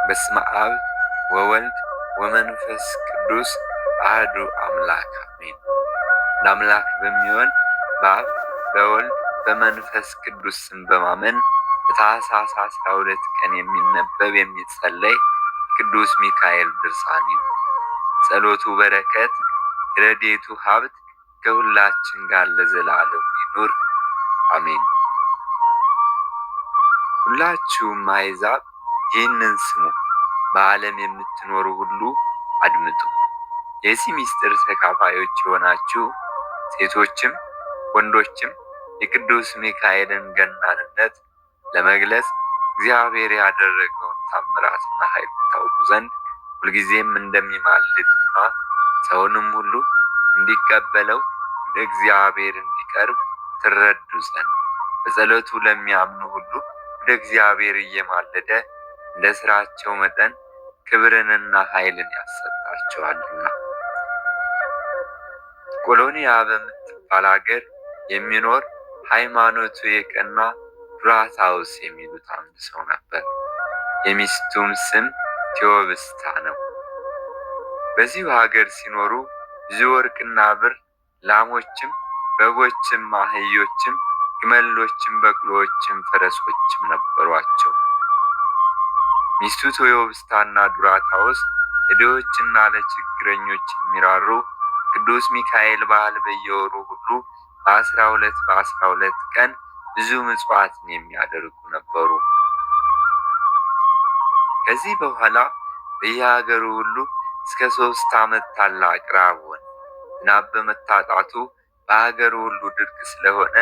በስመ አብ ወወልድ ወመንፈስ ቅዱስ አሐዱ አምላክ አሜን። ለአምላክ በሚሆን በአብ በወልድ በመንፈስ ቅዱስ ስም በማመን በታኅሳስ 12 ቀን የሚነበብ የሚጸለይ ቅዱስ ሚካኤል ድርሳን ነው። ጸሎቱ በረከት ረድኤቱ ሀብት ከሁላችን ጋር ለዘላለሙ ይኑር አሜን። ሁላችሁም አሕዛብ ይህንን ስሙ፣ በዓለም የምትኖሩ ሁሉ አድምጡ። የዚህ ምስጢር ተካፋዮች የሆናችሁ ሴቶችም ወንዶችም የቅዱስ ሚካኤልን ገናንነት ለመግለጽ እግዚአብሔር ያደረገውን ታምራትና ኃይል ታውቁ ዘንድ ሁልጊዜም እንደሚማልድና ሰውንም ሁሉ እንዲቀበለው ወደ እግዚአብሔር እንዲቀርብ ትረዱ ዘንድ በጸሎቱ ለሚያምኑ ሁሉ ወደ እግዚአብሔር እየማለደ እንደ ሥራቸው መጠን ክብርንና ኃይልን ያሰጣቸዋልና። ቆሎንያ በምትባል አገር የሚኖር ሃይማኖቱ የቀና ዱራታውስ የሚሉት አንድ ሰው ነበር። የሚስቱም ስም ቴዎብስታ ነው። በዚሁ ሀገር ሲኖሩ ብዙ ወርቅና ብር፣ ላሞችም፣ በጎችም፣ አህዮችም፣ ግመሎችም፣ በቅሎዎችም፣ ፈረሶችም ነበሯቸው። ሚስቱ ቴዎብስታና ዱራታውስ ለድሆችና ለችግረኞች የሚራሩ ቅዱስ ሚካኤል በዓል በየወሩ ሁሉ በ12 ቀን ብዙ ምጽዋትን የሚያደርጉ ነበሩ። ከዚህ በኋላ በየሀገሩ ሁሉ እስከ 3 ዓመት ታላቅ ረሃብ ሆነ። ዝናብ በመታጣቱ በሀገሩ ሁሉ ድርቅ ስለሆነ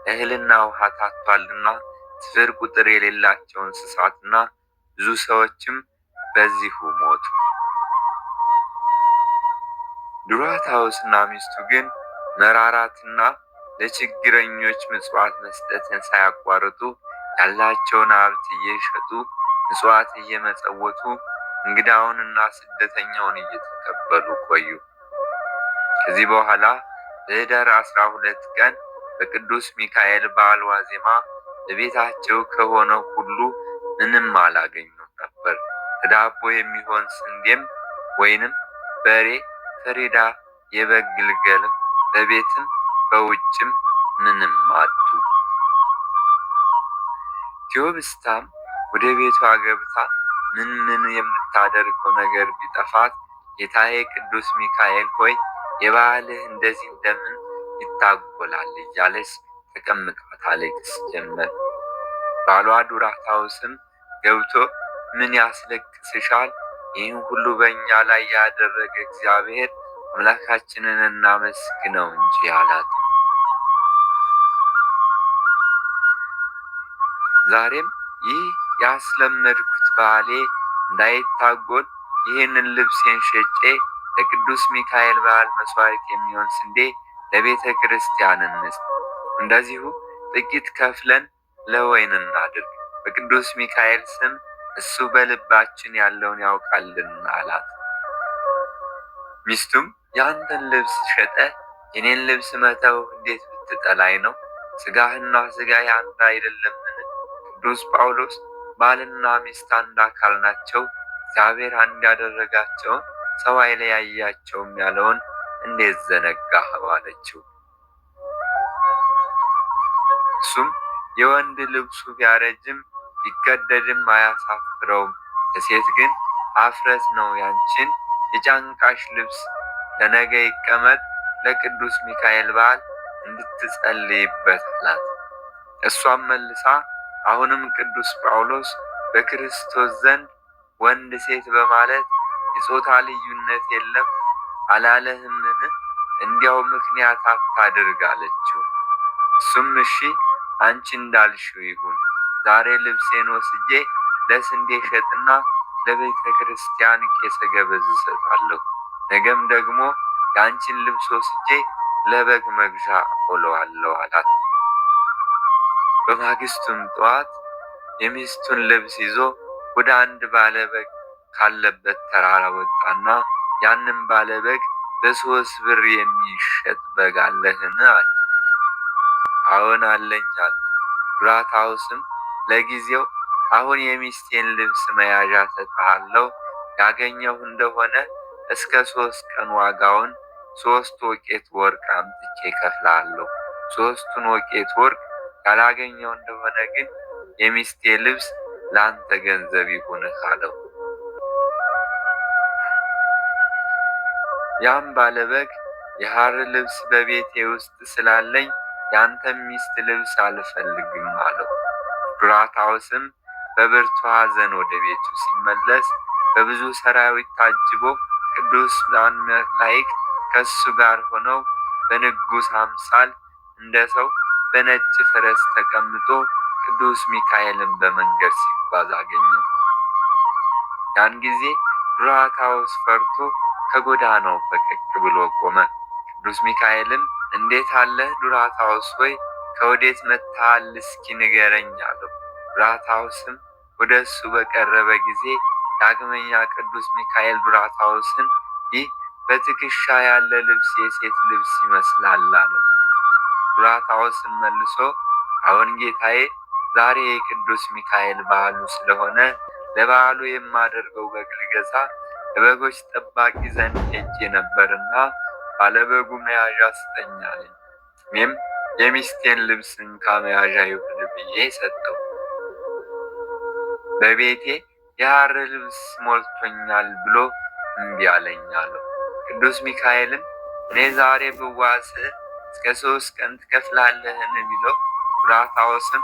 እህልና ውሃ ታጥቷልና ስፍር ቁጥር የሌላቸው እንስሳትና ብዙ ሰዎችም በዚሁ ሞቱ። ዱራታውስና ሚስቱ ግን መራራትና ለችግረኞች ምጽዋት መስጠትን ሳያቋርጡ ያላቸውን ሀብት እየሸጡ ምጽዋት እየመጸወቱ እንግዳውንና ስደተኛውን እየተቀበሉ ቆዩ። ከዚህ በኋላ በኅዳር 12 ቀን በቅዱስ ሚካኤል በዓል ዋዜማ በቤታቸው ከሆነው ሁሉ ምንም አላገኙም ነበር። ለዳቦ የሚሆን ስንዴም ወይንም በሬ፣ ፈሪዳ፣ የበግ ግልገልም በቤትም በውጭም ምንም አጡ። ቴዎብስታም ወደ ቤቷ ገብታ ምን የምታደርገው ነገር ቢጠፋት ጌታዬ ቅዱስ ሚካኤል ሆይ የበዓልህ እንደዚህ እንደምን ይታጎላል እያለች ተቀምጣ ታለቅስ ጀመር። ባሏ ዱራታውስም ገብቶ ምን ያስለቅስሻል? ይህን ሁሉ በእኛ ላይ ያደረገ እግዚአብሔር አምላካችንን እናመስግነው እንጂ አላት። ዛሬም ይህ ያስለመድኩት በዓሌ እንዳይታጎል ይህንን ልብሴን ሸጬ ለቅዱስ ሚካኤል በዓል መስዋዕት የሚሆን ስንዴ ለቤተ ክርስቲያን እንስጥ። እንደዚሁ ጥቂት ከፍለን ለወይን እናድርግ። በቅዱስ ሚካኤል ስም እሱ በልባችን ያለውን ያውቃልና አላት። ሚስቱም ያንተን ልብስ ሸጠ የኔን ልብስ መተው እንዴት ብትጠላይ ነው? ሥጋህና ሥጋዬ አንድ አይደለምን? ቅዱስ ጳውሎስ ባልና ሚስት አንድ አካል ናቸው፣ እግዚአብሔር አንድ ያደረጋቸውን ሰው አይለያያቸውም ያለውን እንዴት ዘነጋህ አለችው። እሱም የወንድ ልብሱ ቢያረጅም ቢቀደድም አያሳፍረውም፣ ለሴት ግን አፍረት ነው። ያንቺን የጫንቃሽ ልብስ ለነገ ይቀመጥ፣ ለቅዱስ ሚካኤል በዓል እንድትጸልይበት አላት። እሷም መልሳ አሁንም ቅዱስ ጳውሎስ በክርስቶስ ዘንድ ወንድ ሴት በማለት የጾታ ልዩነት የለም አላለህምን? እንዲያው ምክንያት አታድርግ አለችው። እሱም እሺ አንቺ እንዳልሽው ይሁን፣ ዛሬ ልብሴን ወስጄ ለስንዴ ሸጥና ለቤተ ክርስቲያን ቄሰ ገበዝ እሰጣለሁ፣ ነገም ደግሞ የአንቺን ልብስ ወስጄ ለበግ መግዣ አውለዋለሁ አላት። በማግስቱም ጠዋት የሚስቱን ልብስ ይዞ ወደ አንድ ባለበግ ካለበት ተራራ ወጣና ያንን ባለበግ በ3 ብር የሚሸጥ በግ አለህን? አለ። አዎን አለኝ አለ። ዱራታውስም ለጊዜው አሁን የሚስቴን ልብስ መያዣ ሰጥሃለሁ። ያገኘሁ እንደሆነ እስከ 3 ቀን ዋጋውን 3 ወቄት ወርቅ አምጥቼ እከፍልሃለሁ። 3ቱን ወቄት ወርቅ ያላገኘው እንደሆነ ግን የሚስቴ ልብስ ለአንተ ገንዘብ ይሁንህ አለው። ያም ባለበግ የሐር ልብስ በቤቴ ውስጥ ስላለኝ ያንተም ሚስት ልብስ አልፈልግም አለው። ዱራታውስም በብርቱ ሐዘን ወደ ቤቱ ሲመለስ በብዙ ሰራዊት ታጅቦ ቅዱሳን መላእክት ከሱ ጋር ሆነው በንጉሥ አምሳል እንደ ሰው በነጭ ፈረስ ተቀምጦ ቅዱስ ሚካኤልን በመንገድ ሲጓዝ አገኘው። ያን ጊዜ ዱራታውስ ፈርቶ ከጎዳናው ፈቀቅ ብሎ ቆመ። ቅዱስ ሚካኤልም እንዴት አለህ ዱራታውስ ሆይ ከወዴት መጥተሃል? እስኪ ንገረኝ አለው። ዱራታውስም ወደ እሱ በቀረበ ጊዜ ዳግመኛ ቅዱስ ሚካኤል ዱራታውስን ይህ በትከሻ ያለ ልብስ የሴት ልብስ ይመስላል አለው። ዱራታውስም መልሶ አሁን ጌታዬ፣ ዛሬ የቅዱስ ሚካኤል በዓሉ ስለሆነ ለበዓሉ የማደርገው በግ ልገዛ ለበጎች ጠባቂ ዘንድ ሄጄ ነበርና ባለበጉ መያዣ ስጠኝ አለኝ። እኔም የሚስቴን ልብስ እንካ መያዣ ይሁን ብዬ ሰጠው። በቤቴ የሐር ልብስ ሞልቶኛል ብሎ እምቢ አለኝ አለው። ቅዱስ ሚካኤልም እኔ ዛሬ ብዋስህ እስከ 3 ቀን ትከፍላለህን ቢለው ዱራታውስም